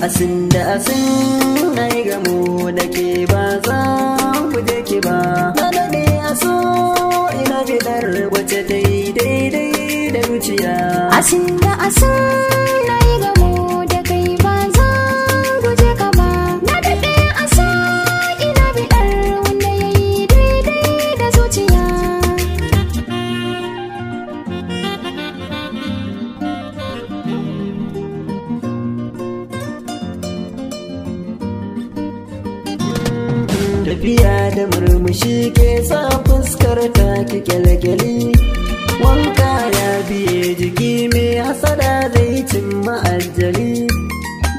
Asin da asin na yi gamo da ke ba za ku je ki ba. Na daɗe a so ina bidar wace daidai da zuciya. Asin da asin na yi gamo da kai ba za ku je ka ba. Na daɗe a so ina bidar wanda ya yi daidai da zuciya. Tafiya da murmushi ke sa fuskar ta ki kyalkyali. Wanka ya biye jiki mai hasada zai cimma ajali.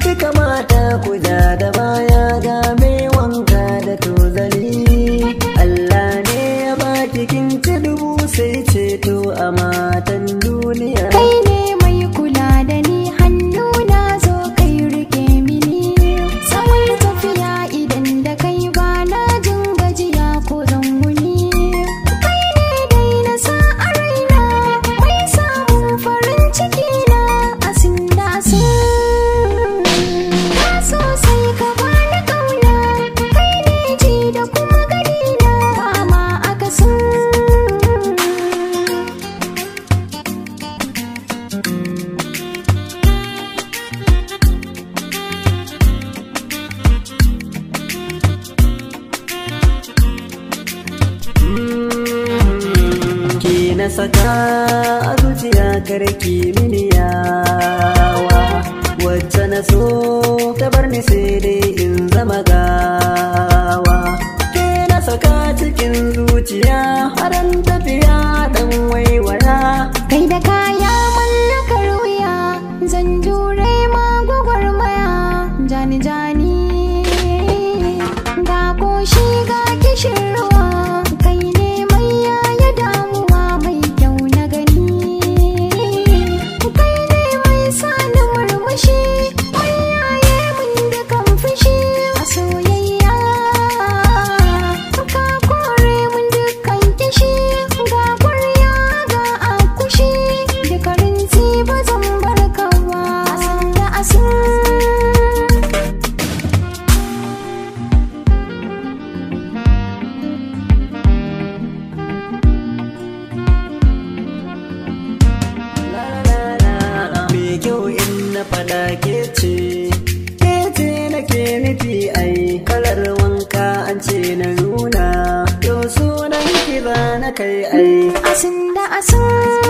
Duka mata kuja da baya ga mai wanka da tozali. Allah ne ya baki kin ci dubu sai ceto a matan duniya. Kai ne mai kula da ni, hannu na zo kai rike mini. Tsawon tafiya idan da kai ba na jin gajiya ko zan wuni. Kai ne dai na sa a raina, mai samun farin ciki na. Asin da asin na so sai ka bani kauna. Kai ne ji da kuma gani na, ba ma akasin. Ki na saka a zuciya karki mini yawa. Wacce na so ta bar ni sai dai in zama gawa. Ke na saka cikin zuciya haran tafiya dan waiwaya. Kai da kaya mallakar wuya, zan jure ma gwagwarmaya. Jani jani ga koshi ga kishin ruwa. Kai ne mai yaya damuwa, mai kyau na gani. Kai ne mai sani murmushi, mai yaye mun dukan fushi. A soyayya ka kore mun dukan kishi. Ga kwarya ga akushi, dukarin ba zan barka ba. Asin da asin mai kyau in na fada ke ce nake nufi ai. Kalar wanka an ce na nuna, yau sunan kira na kai ai. asin da asin